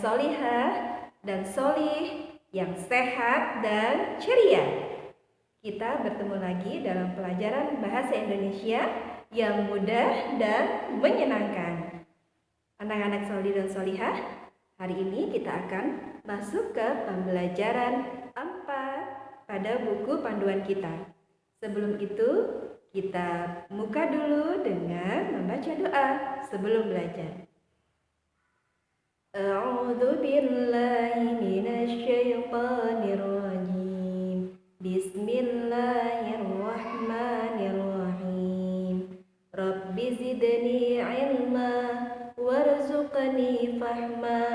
solihah dan solih, yang sehat dan ceria. Kita bertemu lagi dalam pelajaran bahasa Indonesia yang mudah dan menyenangkan. Anak-anak solih dan solihah, hari ini kita akan masuk ke pembelajaran 4 pada buku panduan kita. Sebelum itu, kita buka dulu dengan membaca doa sebelum belajar. A'udzu billahi minasy syaithanir rajim. Bismillahirrahmanirrahim. Rabbi zidni ilma warzuqni fahma.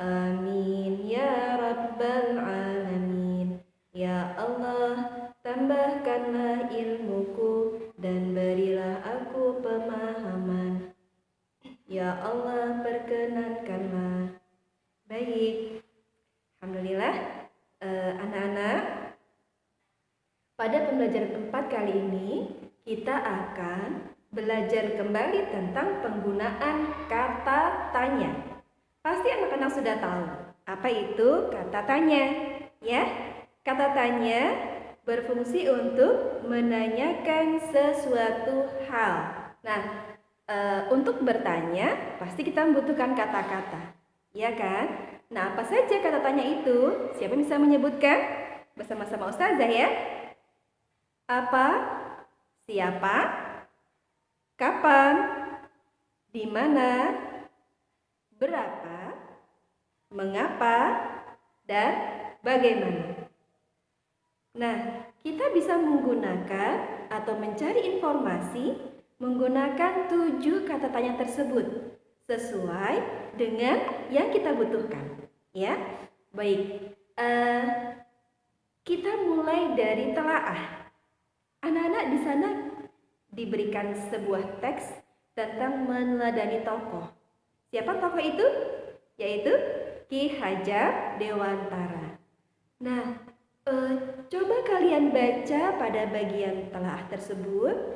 Amin ya rabbal alamin. Ya Allah, tambahkanlah ilmuku dan berilah aku pemahaman. Ya Allah, perkenankanlah. Baik, alhamdulillah, anak-anak, pada pembelajaran 4 kali ini kita akan belajar kembali tentang penggunaan kata tanya. Pasti anak-anak sudah tahu apa itu kata tanya, ya. Kata tanya berfungsi untuk menanyakan sesuatu hal. Nah, untuk bertanya pasti kita membutuhkan kata-kata, ya kan? Nah, apa saja kata tanya itu? Siapa yang bisa menyebutkan? Bersama-sama Ustazah ya. Apa? Siapa? Kapan? Di mana? Berapa? Mengapa? Dan bagaimana? Nah, kita bisa menggunakan atau mencari informasi menggunakan 7 kata tanya tersebut sesuai dengan yang kita butuhkan, ya. Baik, kita mulai dari telaah. Anak-anak di sana diberikan sebuah teks tentang meneladani tokoh. Siapa tokoh itu? Yaitu Ki Hajar Dewantara. Nah, coba kalian baca pada bagian telaah tersebut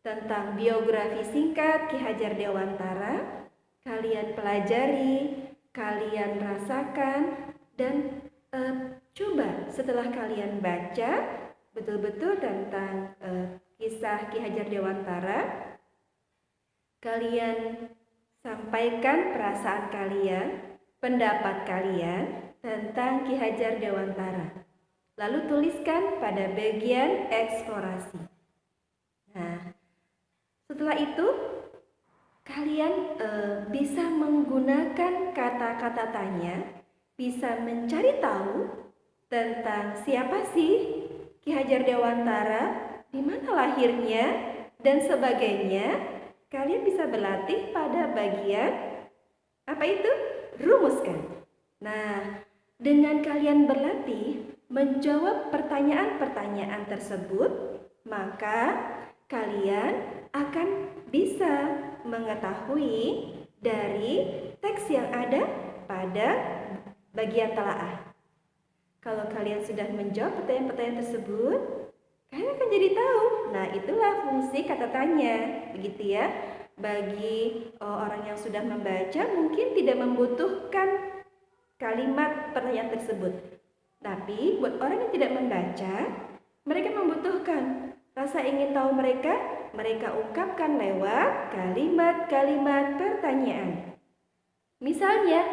tentang biografi singkat Ki Hajar Dewantara. Kalian pelajari, kalian rasakan, dan coba setelah kalian baca betul-betul tentang kisah Ki Hajar Dewantara, kalian sampaikan perasaan kalian, pendapat kalian tentang Ki Hajar Dewantara. Lalu tuliskan pada bagian eksplorasi. Nah, setelah itu kalian bisa menggunakan kata-kata tanya, bisa mencari tahu tentang siapa sih Ki Hajar Dewantara, di mana lahirnya, dan sebagainya. Kalian bisa berlatih pada bagian apa itu? Rumuskan. Nah, dengan kalian berlatih menjawab pertanyaan-pertanyaan tersebut, maka kalian akan bisa mengetahui dari teks yang ada pada bagian telaah. Kalau kalian sudah menjawab pertanyaan-pertanyaan tersebut, kalian akan jadi tahu. Nah, itulah fungsi kata tanya, begitu ya. Bagi orang yang sudah membaca mungkin tidak membutuhkan kalimat pertanyaan tersebut. Tapi buat orang yang tidak membaca, mereka membutuhkan. Rasa ingin tahu mereka ungkapkan lewat kalimat-kalimat pertanyaan. Misalnya,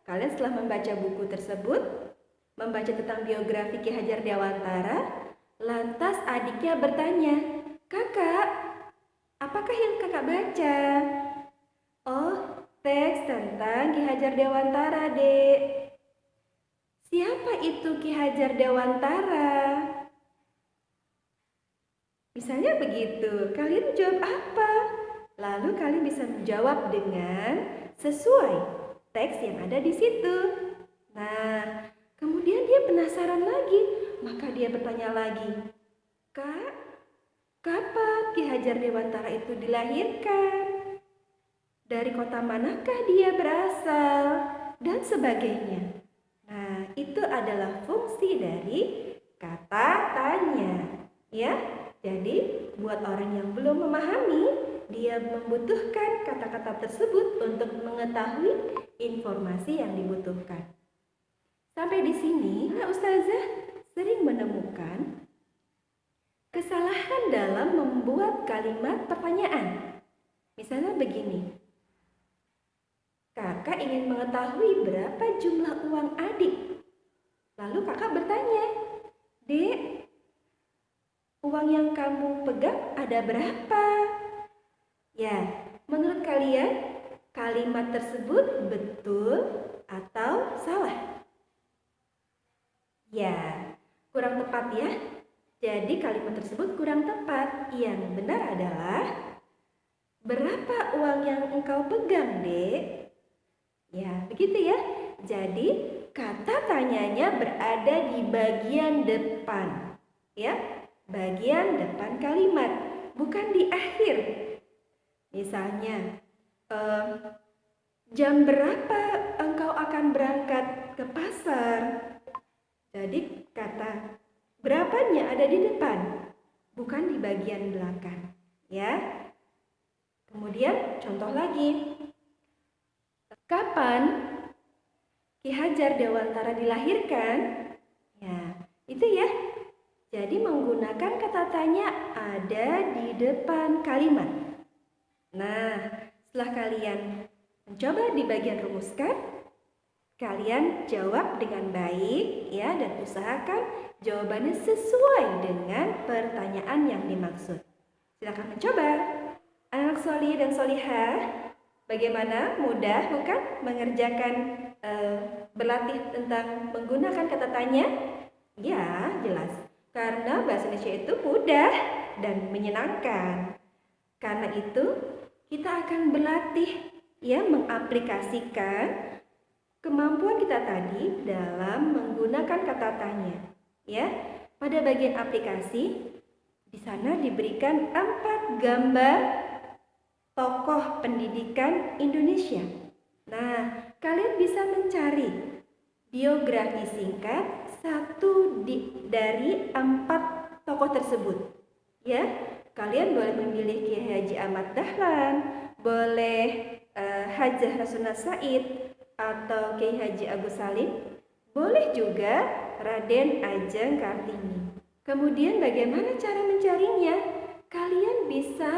kalian setelah membaca buku tersebut, membaca tentang biografi Ki Hajar Dewantara, lantas adiknya bertanya, "Kakak, apakah yang kakak baca?" "Oh, teks tentang Ki Hajar Dewantara, Dek." "Siapa itu Ki Hajar Dewantara?" Misalnya begitu, kalian menjawab apa? Lalu kalian bisa menjawab dengan sesuai teks yang ada di situ. Nah, kemudian dia penasaran lagi, maka dia bertanya lagi, "Kak, kapan Ki Hajar Dewantara itu dilahirkan? Dari kota manakah dia berasal?" Dan sebagainya. Nah, itu adalah fungsi dari kata tanya, ya. Jadi, buat orang yang belum memahami, dia membutuhkan kata-kata tersebut untuk mengetahui informasi yang dibutuhkan. Sampai di sini, Ustazah sering menemukan kesalahan dalam membuat kalimat pertanyaan. Misalnya begini, kakak ingin mengetahui berapa jumlah uang adik. Lalu kakak bertanya, Dek, uang yang kamu pegang ada berapa? Ya, menurut kalian kalimat tersebut betul atau salah? Ya, kurang tepat ya. Jadi kalimat tersebut kurang tepat. Yang benar adalah, berapa uang yang engkau pegang, Dek? Ya, begitu ya. Jadi kata tanyanya berada di bagian depan. Ya, bagian depan kalimat, bukan di akhir. Misalnya, jam berapa engkau akan berangkat ke pasar? Jadi kata berapanya ada di depan, bukan di bagian belakang, ya. Kemudian contoh lagi. Kapan Ki Hajar Dewantara dilahirkan? Ya, itu ya. Jadi menggunakan kata tanya ada di depan kalimat. Nah, setelah kalian mencoba di bagian rumuskan, kalian jawab dengan baik ya, dan usahakan jawabannya sesuai dengan pertanyaan yang dimaksud. Silakan mencoba. Anak solih dan solihah, bagaimana? Mudah bukan mengerjakan berlatih tentang menggunakan kata tanya? Ya, jelas. Karena bahasa Indonesia itu mudah dan menyenangkan. Karena itu, kita akan berlatih ya, mengaplikasikan kemampuan kita tadi dalam menggunakan kata tanya. Ya, pada bagian aplikasi di sana diberikan 4 gambar tokoh pendidikan Indonesia. Nah, kalian bisa mencari biografi singkat dari 4 tokoh tersebut. Ya, kalian boleh memilih Kiai Haji Ahmad Dahlan, boleh Hajah Rasuna Said, atau Kiai Haji Agus Salim, boleh juga Raden Ajeng Kartini. Kemudian bagaimana cara mencarinya? Kalian bisa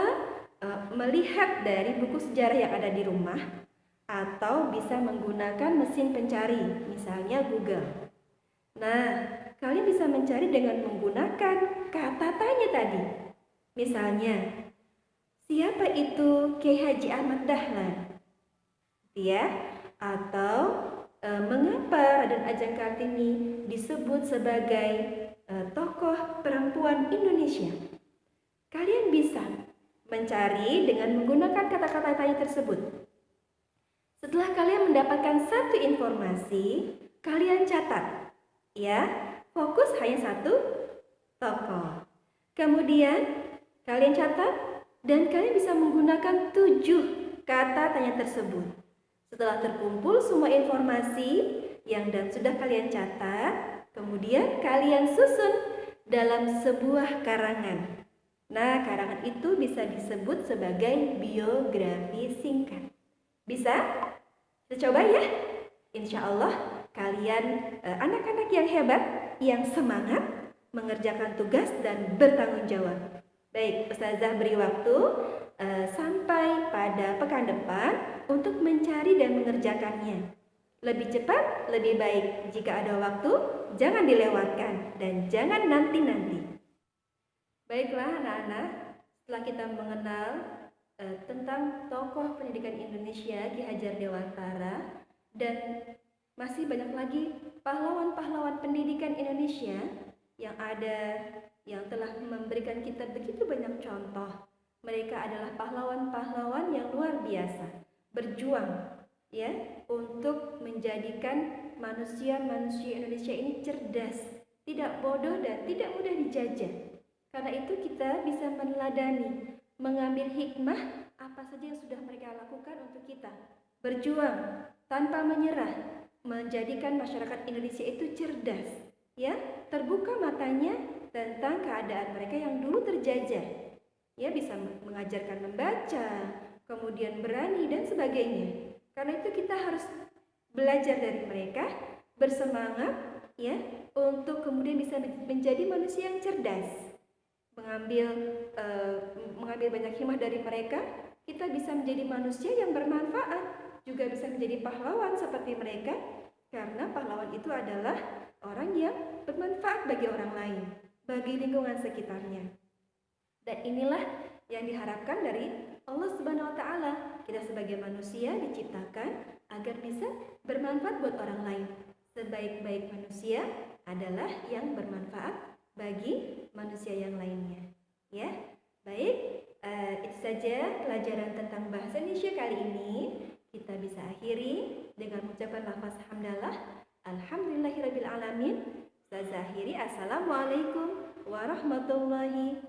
melihat dari buku sejarah yang ada di rumah, atau bisa menggunakan mesin pencari, misalnya Google. Nah, kalian bisa mencari dengan menggunakan kata tanya tadi. Misalnya, siapa itu Kiai Haji Ahmad Dahlan? Ya, atau mengapa Raden Ajeng Kartini disebut sebagai tokoh perempuan Indonesia? Kalian bisa mencari dengan menggunakan kata-kata tanya tersebut. Setelah kalian mendapatkan satu informasi, kalian catat. Ya, fokus hanya satu tokoh. Kemudian kalian catat dan kalian bisa menggunakan 7 kata tanya tersebut. Setelah terkumpul semua informasi yang sudah kalian catat, kemudian kalian susun dalam sebuah karangan. Nah, karangan itu bisa disebut sebagai biografi singkat. Bisa? Kita coba ya. Insya Allah kalian anak-anak yang hebat, yang semangat mengerjakan tugas dan bertanggung jawab. Baik, Ustazah beri waktu sampai pada pekan depan untuk mencari dan mengerjakannya. Lebih cepat, lebih baik. Jika ada waktu, jangan dilewatkan dan jangan nanti-nanti. Baiklah anak-anak, setelah kita mengenal tentang tokoh pendidikan Indonesia Ki Hajar Dewantara, dan masih banyak lagi pahlawan-pahlawan pendidikan Indonesia yang ada, yang telah memberikan kita begitu banyak contoh. Mereka adalah pahlawan-pahlawan yang luar biasa, berjuang ya untuk menjadikan manusia-manusia Indonesia ini cerdas, tidak bodoh dan tidak mudah dijajah. Karena itu kita bisa meneladani, mengambil hikmah apa saja yang sudah mereka lakukan untuk kita. Berjuang tanpa menyerah, menjadikan masyarakat Indonesia itu cerdas, ya, terbuka matanya tentang keadaan mereka yang dulu terjajah. Ya, bisa mengajarkan membaca, kemudian berani dan sebagainya. Karena itu kita harus belajar dari mereka, bersemangat ya untuk kemudian bisa menjadi manusia yang cerdas, mengambil mengambil banyak hikmah dari mereka. Kita bisa menjadi manusia yang bermanfaat, juga bisa menjadi pahlawan seperti mereka, karena pahlawan itu adalah orang yang bermanfaat bagi orang lain, bagi lingkungan sekitarnya. Dan inilah yang diharapkan dari Allah Subhanahu wa taala. Kita sebagai manusia diciptakan agar bisa bermanfaat buat orang lain. Sebaik-baik manusia adalah yang bermanfaat bagi manusia yang lainnya. Ya, baik. Itu saja pelajaran tentang bahasa Indonesia kali ini. Kita bisa akhiri dengan mengucapkan lafaz hamdalah. Alhamdulillahirabbil alamin. Saya akhiri. Assalamualaikum warahmatullahi